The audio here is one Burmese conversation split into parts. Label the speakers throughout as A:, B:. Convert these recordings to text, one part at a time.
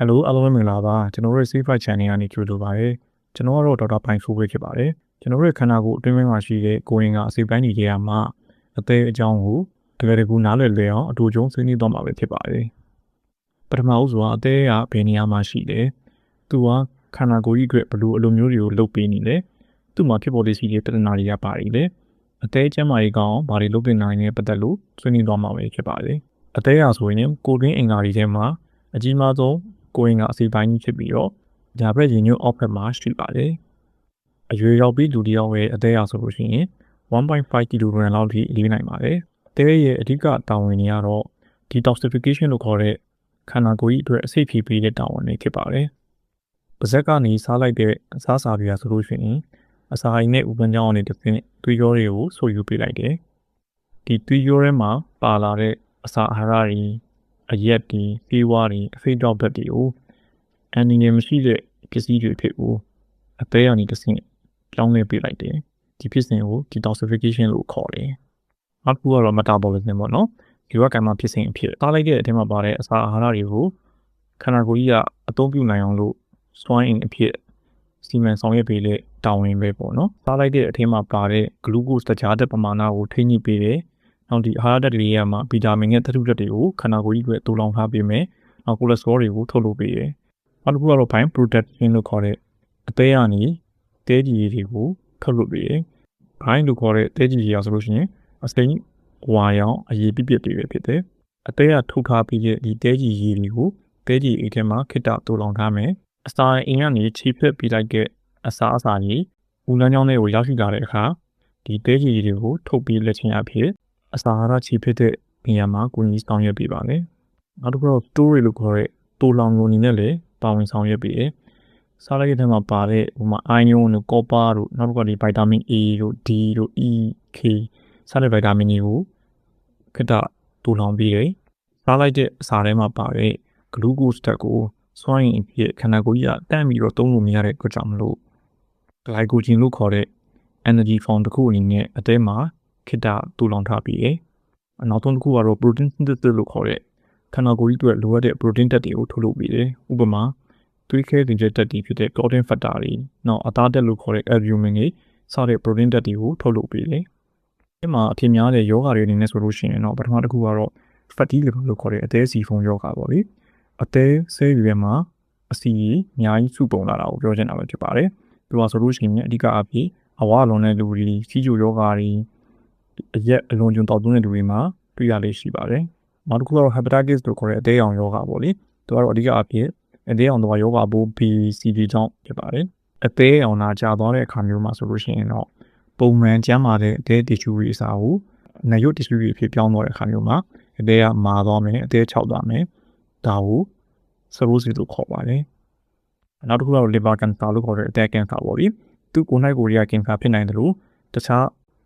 A: Hello အားလုံးပဲမင်္ဂလာပါကျွန်တော်တို့ Safe Fight Channel ကနေကြိုဆိုပါရစေကျွန်တော်ကတော့ဒေါက်တာပိုင်ဆိုးပဲဖြစ်ပါတယ်ကျွန်တော်တို့ခန္ဓာကိုယ်အတွင်းပိုင်းမှာရှိတဲ့ကိုယ်ရင်ကအစိပ်ပိုင်းတွေထဲမှာအသေးအကြောင်းကိုတကယ်တကူနားလည်လည်အောင်အတူတူဆွေးနွေးသွားမှာပဲဖြစ်ပါတယ်ပထမဦးဆုံးအသေးကဘယ်နေရာမှာရှိလဲသူကခန္ဓာကိုယ်ကြီးအတွက်ဘယ်လိုအလိုမျိုးတွေကိုလုပ်ပေးနေလဲသူ့မှာဖြစ်ပေါ်တဲ့စီးတဲ့ပြဿနာတွေကပါနေလဲအသေးကျန်းမာရေးကောင်းဘာတွေလုပ်ပေးနိုင်လဲပတ်သက်လို့ဆွေးနွေးသွားမှာပဲဖြစ်ပါတယ်အသေးရဆိုရင်ကိုယ်တွင်းအင်္ဂါတွေထဲမှာအကြီးမားဆုံးကိုရင်ကအစိပ်ပိုင်းကြီးဖြစ်ပြီးတော့ဒါပဲရင်ညွတ်အောက်ဖက်မှာရှိပါတယ်အရွယ်ရောက်ပြီးလူတယောက်ရဲ့အသက်အရွယ်ဆိုလို့ရှိရင်1.5 ကီလိုဂရမ်လောက်ထိလေးနိုင်ပါတယ်အသက်ရဲ့အဓိကတာဝန်တွေကတော့ detoxification လို့ခေါ်တဲ့ခန္ဓာကိုယ်ကြီးအတွက်အဆိပ်ဖြေပေးတဲ့တာဝန်တွေဖြစ်ပါတယ်ပါးစပ်ကနေစားလိုက်တဲ့အစားအစာတွေကဆိုလို့ရှိရင်အစာအိမ်နဲ့ဥပန်းကြောင်းအနေနဲ့သွေးကြောတွေကိုဆိုယူပေးလိုက်တယ်ဒီသွေးကြောထဲမှာပါလာတဲ့အစာအာဟာရတွေအရက်တွေဖေးဝါးတွေအဖိတ်တောက်ဘက်တွေကိုအန်နီငယ်မရှိတဲ့ပစ္စည်းတွေဖြစ်ကိုအသေးအံတစ်ဆင့်ပြောင်းလဲပေးလိုက်တယ်ဒီဖြစ်စဉ်ကို detoxification လို့ခေါ်တယ်နောက်တစ်ခုကတော့ metabolism ပေါ့နော်ဒီကကံမှာဖြစ်စဉ်အဖြစ်သားလိုက်တဲ့အထဲမှာပါတဲ့အစာအာဟာရတွေကိုခန္ဓာကိုယ်ကြီးကအသုံးပြုနိုင်အောင်လို့စွမ်းအင်အဖြစ်စီမံဆောင်ရွက်ပေးတဲ့တာဝန်ပဲပေါ့နော်သားလိုက်တဲ့အထဲမှာပါတဲ့ glucose တခြားတဲ့ပမာဏကိုထိန်းညှိပေးတယ်နောက်ဒီအာဟာရဓာတ်တွေကမှဗီတာမင်နဲ့သတ္တုဓာတ်တွေကိုခန္ဓာကိုယ်ကြီးအတွက်တူလောင်ထားပေးမယ်။နောက်ကိုလက်စထရောတွေကိုထုတ်လုပ်ပေးတယ်။နောက်တစ်ခုကတော့ bile production လို့ခေါ်တဲ့အသေးအနီတဲကြီးတွေကိုထုတ်လုပ်ပေးတယ်။ bile လို့ခေါ်တဲ့တဲကြီးတွေဆိုလို့ရှိရင်အစိမ်းဝါရောင်အရည်ပြည့်တွေပဲဖြစ်တယ်။အသေးကထုတ်ထားပြီးတဲ့ဒီတဲကြီးတွေကိုတဲကြီးအိတ်ထဲမှာခိတ္တတူလောင်ထားမယ်။အစာအိမ်ကနေခြေဖက်ပြီးလိုက်တဲ့အစာအစာကြီးဦးလန်းချောင်းတွေကိုရောက်ရှိလာတဲ့အခါဒီတဲကြီးတွေကိုထုတ်ပြီးလက်ချင်းအဖြစ်အစာအာဟာရခြေဖြစ်တဲ့နေရာမှာကိုကြီးဆောင်ရွက်ပေးပါမယ်။နောက်တစ်ခုတော့ store လို့ခေါ်တဲ့တိုးလောင်လိုနေနဲ့လည်းပါဝင်ဆောင်ရွက်ပေးတယ်။စားလိုက်တဲ့ထဲမှာပါတဲ့ဥမာ iron တို့ copper တို့နောက်တစ်ခုကဒီ vitamin A တို့ D တို့ E K စတဲ့ vitamin တွေကိုခိတ္တတိုးလောင်ပေးတယ်။စားလိုက်တဲ့အစာထဲမှာပါတဲ့ glucose ဓာတ်ကိုစွမ်းအင်အဖြစ်ခန္ဓာကိုယ်ကြီးကတန့်ပြီးတော့သုံးလို့မရတဲ့အတွက်ကြောင့်မလို့ glycogen လို့ခေါ်တဲ့ energy form တစ်ခုအနေနဲ့အသေးမှာခိတ္တတူလောင်ထားပြီးရဲ့နောက်ဆုံးတစ်ခုကတော့ protein synthesis လို့ခေါ်တဲ့ခန္ဓာကိုယ်ကြီးအတွက်လိုအပ်တဲ့ protein ဓာတ်တွေကိုထုတ်လုပ်ပေးတယ်ဥပမာသွေးခဲတင်တဲ့ဓာတ်တွေဖြစ်တဲ့ protein factor တွေနောက်အသားဓာတ်လို့ခေါ်တဲ့ albumin တွေစတဲ့ protein ဓာတ်တွေကိုထုတ်လုပ်ပေးတယ်ဒီမှာအဖြစ်များတဲ့ယောဂတွေအနေနဲ့ဆိုလို့ရှိရင်တော့ပထမတစ်ခုကတော့ fatty liver လို့ခေါ်တဲ့အသေးစီဖုံယောဂပေါ့လေအသေးဆဲတွေမှာအစီအများကြီးစုပုံလာတာကိုပြောချင်တာပဲဖြစ်ပါတယ်ဒီမှာဆိုလို့ရှိရင်အဓိကအဖြစ်အဝါလွန်တဲ့လူတွေစီးကျူယောဂတွေအရက်အလွန်ကျွံတောက်သွင်းတဲ့လူတွေမှာတွေ့ရလေးရှိပါတယ်။နောက်တစ်ခုကတော့ hepatitis လို့ခေါ်တဲ့အသေးအောင်ယောဂပေါ့လေ။သူကတော့အဓိကအဖြစ်အသေးအောင်တော့ယောဂပိုး BCG ကြောင့်ဖြစ်ပါတယ်။အသေးအောင်နာကျသွားတဲ့အခါမျိုးမှာဆိုလို့ရှိရင်တော့ပုံမှန်ကျန်းမာတဲ့အသေး tissue တွေအစားကိုနရွတ် tissue တွေအဖြစ်ပြောင်းသွားတဲ့အခါမျိုးမှာအသေးကမာသွားမယ်အသေးခြောက်သွားမယ်။ဒါကို cirrhosis လို့ခေါ်ပါတယ်။နောက်တစ်ခုကတော့ liver cancer လို့ခေါ်တဲ့အသေး cancer ပေါ့လေ။သူကိုယ်၌ကိုယ်က cancer ဖြစ်နိုင်တယ်လို့တခြား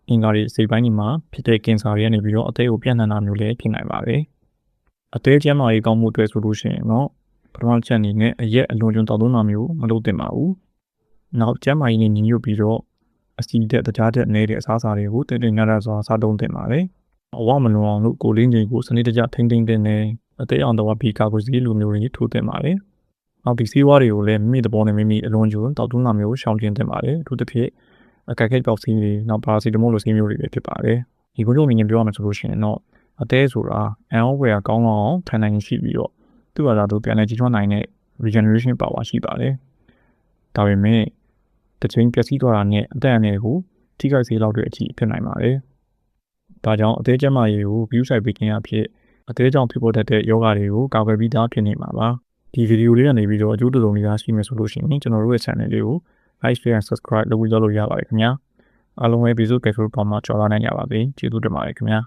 A: အင်္ဂါတွေစိတ်ပိုင်းတွေမှာဖြစ်တဲ့ကင်ဆာတွေကနေပြီးတော့အသေးကိုပြန့်နှံ့တာမျိုးလည်းဖြစ်နိုင်ပါတယ်။အသေးကျန်းမာရေးကောင်းမှုအတွက်ဆိုလို့ရှိရင်တော့ပထမချက်အနေနဲ့အရက်အလွန်ကျွံတောက်သွင်းတာမျိုးမလုပ်သင့်ပါဘူး။နောက်ကျန်းမာရေးနဲ့ညီညွတ်ပြီးတော့အဆီဓာတ်တခြားဓာတ်နဲ့တဲ့အစားအစာတွေကိုတည်တည်ငါးစွာစားသုံးသင့်ပါတယ်။အဝမလွန်အောင်လို့ကိုယ်လေးချိန်ကိုစနစ်တကျထိန်းသိမ်းတဲ့အသေးအောင်တော့ဘီကာကိုစီလိုမျိုးတွေထိုးသင့်ပါတယ်။နောက်ဒီဆေးဝါးတွေကိုလည်းမိမိသဘောနဲ့မိမိအလွန်ကျွံတောက်သွင်းတာမျိုးရှောင်ကျဉ်သင့်ပါတယ်။အထူးသဖြင့်အကက်ပေါက်စီးတွေနောက်ပါရာစီတမိုးလိုဆေးမျိုးတွေပဲဖြစ်ပါတယ်ဒီကုန်းချုပ်အနေနဲ့ပြောရမယ်ဆိုလို့ရှိရင်တော့အသေးဆိုတာအန်အောဝယ်ကောင်းအောင်ထိုင်နိုင်ရှိပြီးတော့သူ့ဘာသာသူပြန်လည်ကြီးထွားနိုင်တဲ့ regeneration power ရှိပါတယ်ဒါပေမဲ့တစ်ချိန်ပျက်စီးသွားတာနဲ့အသက်အန္တရာယ်ကိုထိခိုက်စေလောက်တဲ့အထိဖြစ်နိုင်ပါတယ်ဒါကြောင့်အသေးကျန်းမာရေးကို view site ပေးခြင်းအဖြစ်အသေးကြောင့်ဖြစ်ပေါ်တတ်တဲ့ယောဂတွေကိုကာကွယ်ပြီးသားဖြစ်နေမှာပါဒီဗီဒီယိုလေးကနေပြီးတော့အကျိုးတုံတွေကရှိမယ်ဆိုလို့ရှိရင်ကျွန်တော်တို့ရဲ့ channel လေးကို like share and subscribe လုပ်ပြီးတော့လို့ရပါတယ်ခင်ဗျာအားလုံးပဲ episode ကဲဆိုတော့မှကြော်လာနိုင်ကြပါစေကျေးဇူးတင်ပါတယ်ခင်ဗျာ